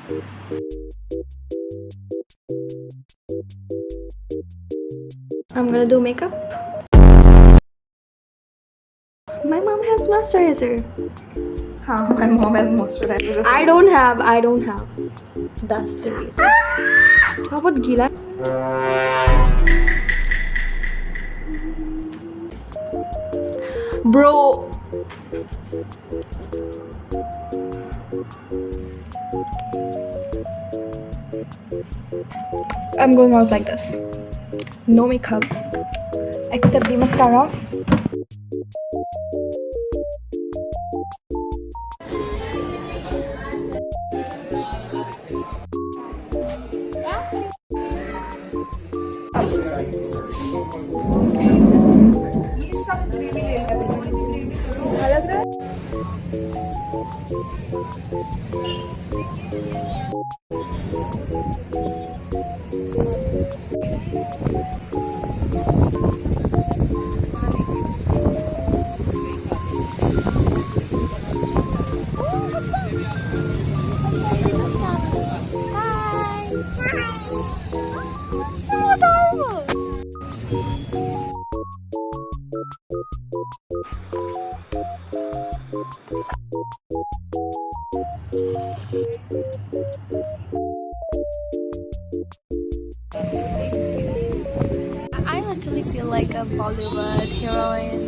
I'm gonna do makeup. My mom has moisturizer. हाँ, my mom has moisturizer. I don't have. That's the reason. How about gila? Bro. I'm going out like this. No makeup. Except the mascara. I literally feel like a Bollywood heroine.